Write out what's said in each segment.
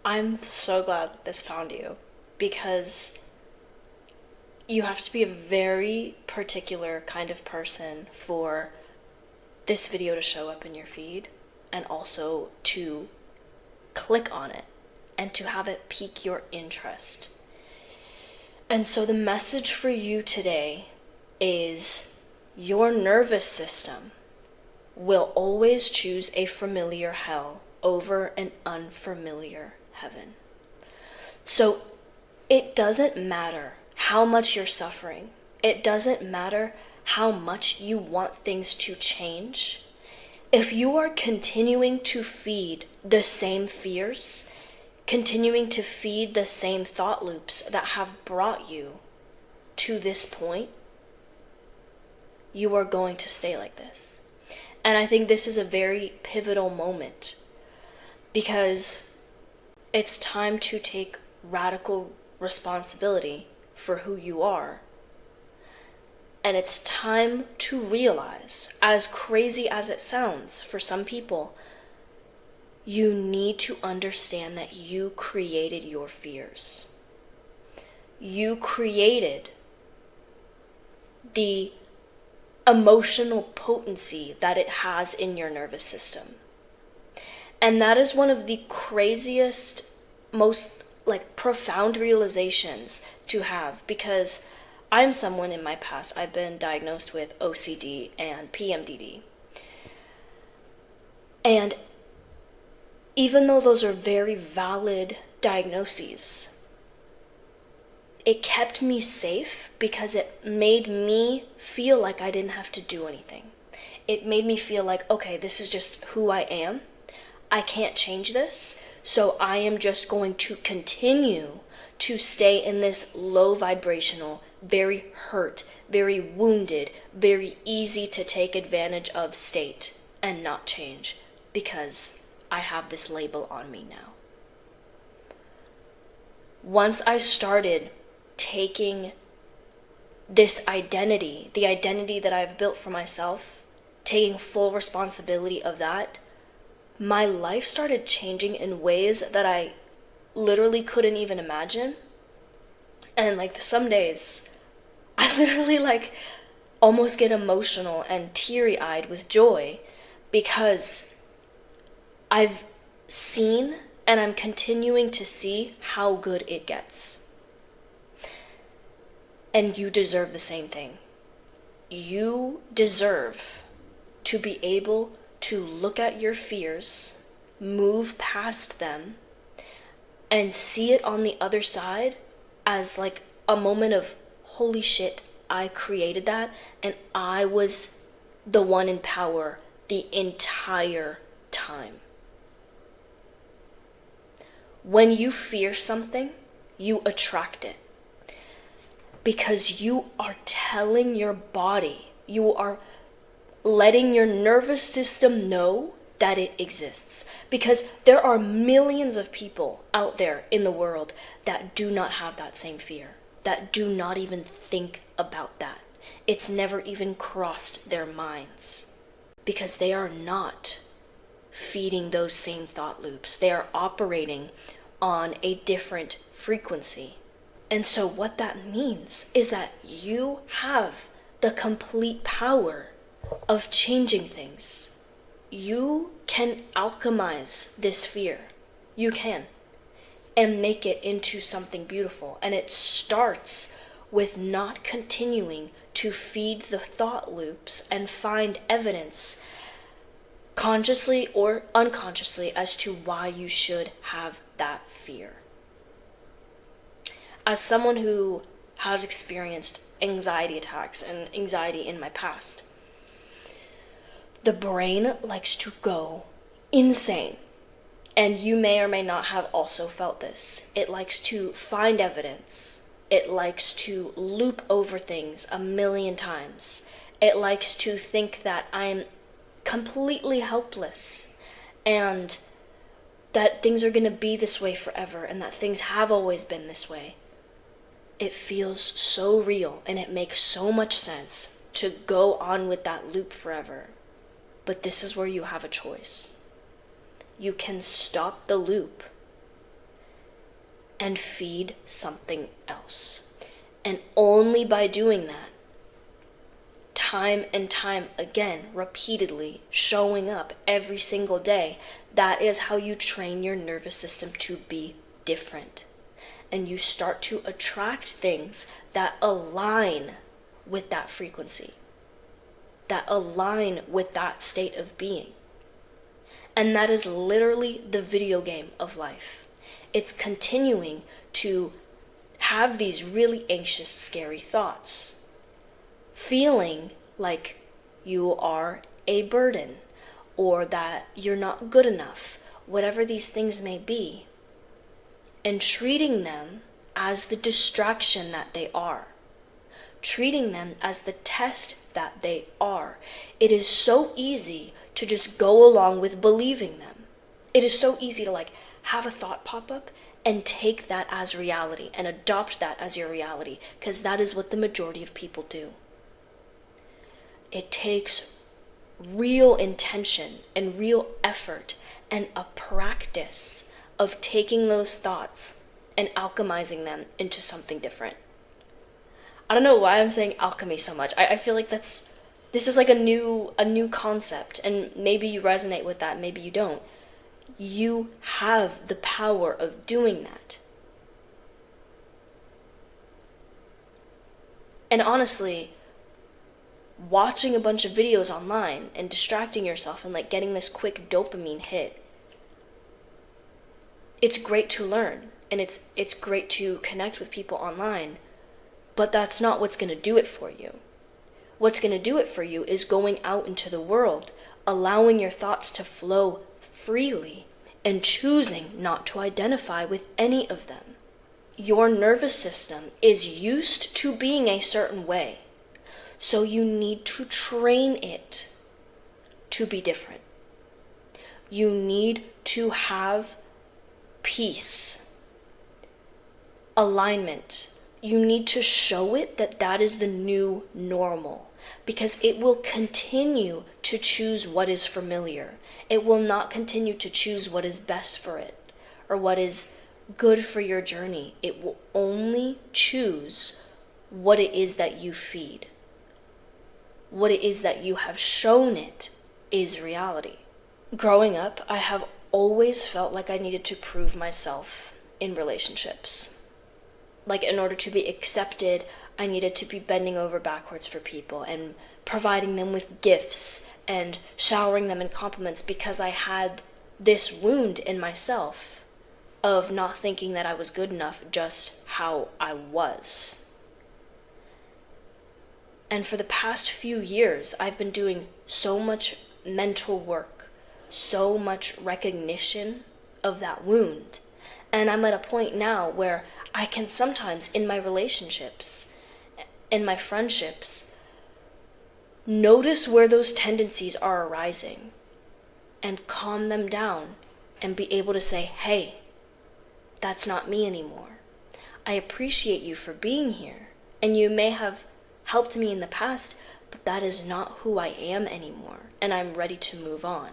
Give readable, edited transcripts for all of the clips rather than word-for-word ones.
I'm so glad this found you because you have to be a very particular kind of person for this video to show up in your feed and also to click on it and to have it pique your interest. And so the message for you today is your nervous system will always choose a familiar hell over an unfamiliar heaven. So it doesn't matter how much you're suffering. It doesn't matter how much you want things to change. If you are continuing to feed the same fears, continuing to feed the same thought loops that have brought you to this point, you are going to stay like this. And I think this is a very pivotal moment because it's time to take radical responsibility for who you are. And it's time to realize, as crazy as it sounds for some people, you need to understand that you created your fears. You created the emotional potency that it has in your nervous system. And that is one of the craziest, most profound realizations to have, because I'm someone in my past, I've been diagnosed with OCD and PMDD. And even though those are very valid diagnoses, it kept me safe because it made me feel like I didn't have to do anything. It made me feel like, okay, this is just who I am. I can't change this, so I am just going to continue to stay in this low vibrational, very hurt, very wounded, very easy to take advantage of state and not change because I have this label on me now. Once I started taking this identity, the identity that I've built for myself, taking full responsibility of that, my life started changing in ways that I literally couldn't even imagine. And some days, I literally almost get emotional and teary-eyed with joy because I've seen and I'm continuing to see how good it gets. And you deserve the same thing. You deserve to be able to look at your fears, move past them, and see it on the other side as a moment of, holy shit, I created that, and I was the one in power the entire time. When you fear something, you attract it. Because you are telling your body, you are letting your nervous system know that it exists. Because there are millions of people out there in the world that do not have that same fear, that do not even think about that. It's never even crossed their minds because they are not feeding those same thought loops. They are operating on a different frequency. And so what that means is that you have the complete power of changing things. You can alchemize this fear. You can. And make it into something beautiful. And it starts with not continuing to feed the thought loops and find evidence, consciously or unconsciously, as to why you should have that fear. As someone who has experienced anxiety attacks and anxiety in my past, the brain likes to go insane. And you may or may not have also felt this. It likes to find evidence. It likes to loop over things a million times. It likes to think that I'm completely helpless and that things are going to be this way forever and that things have always been this way. It feels so real and it makes so much sense to go on with that loop forever. But this is where you have a choice. You can stop the loop and feed something else. And only by doing that, time and time again, repeatedly, showing up every single day, that is how you train your nervous system to be different. And you start to attract things that align with that frequency, that align with that state of being. And that is literally the video game of life. It's continuing to have these really anxious, scary thoughts, feeling like you are a burden, or that you're not good enough, whatever these things may be, and treating them as the distraction that they are, treating them as the test that they are. It is so easy to just go along with believing them. It is so easy to have a thought pop up and take that as reality and adopt that as your reality, because that is what the majority of people do. It takes real intention and real effort and a practice of taking those thoughts and alchemizing them into something different. I don't know why I'm saying alchemy so much. I feel like this is like a new concept, and maybe you resonate with that, maybe you don't. You have the power of doing that. And honestly, watching a bunch of videos online and distracting yourself and getting this quick dopamine hit, it's great to learn, and it's great to connect with people online, but that's not what's going to do it for you. What's going to do it for you is going out into the world, allowing your thoughts to flow freely, and choosing not to identify with any of them. Your nervous system is used to being a certain way, so you need to train it to be different. You need to have peace, alignment. You need to show it that that is the new normal, because it will continue to choose what is familiar. It will not continue to choose what is best for it or what is good for your journey. It will only choose what it is that you feed. What it is that you have shown it is reality. Growing up, I have always felt like I needed to prove myself in relationships. In order to be accepted, I needed to be bending over backwards for people and providing them with gifts and showering them in compliments, because I had this wound in myself of not thinking that I was good enough just how I was. And for the past few years, I've been doing so much mental work, so much recognition of that wound. And I'm at a point now where I can sometimes, in my relationships, in my friendships, notice where those tendencies are arising and calm them down and be able to say, hey, that's not me anymore. I appreciate you for being here, and you may have helped me in the past, but that is not who I am anymore, and I'm ready to move on.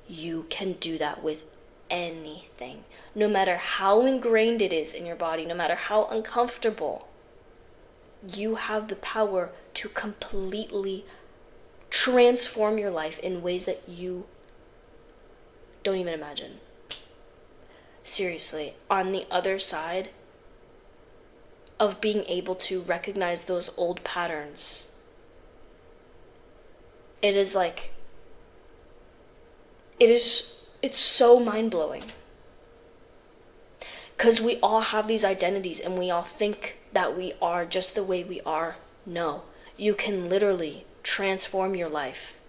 You can do that with anything, no matter how ingrained it is in your body, no matter how uncomfortable. You have the power to completely transform your life in ways that you don't even imagine. Seriously, on the other side of being able to recognize those old patterns, it's so mind-blowing. Because we all have these identities and we all think that we are just the way we are. No, you can literally transform your life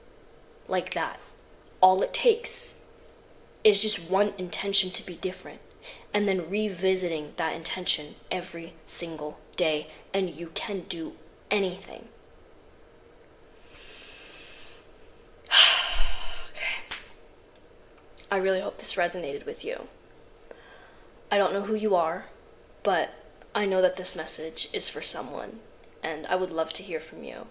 like that. All it takes is just one intention to be different, and then revisiting that intention every single day, and you can do anything. Okay. I really hope this resonated with you. I don't know who you are, but I know that this message is for someone, and I would love to hear from you.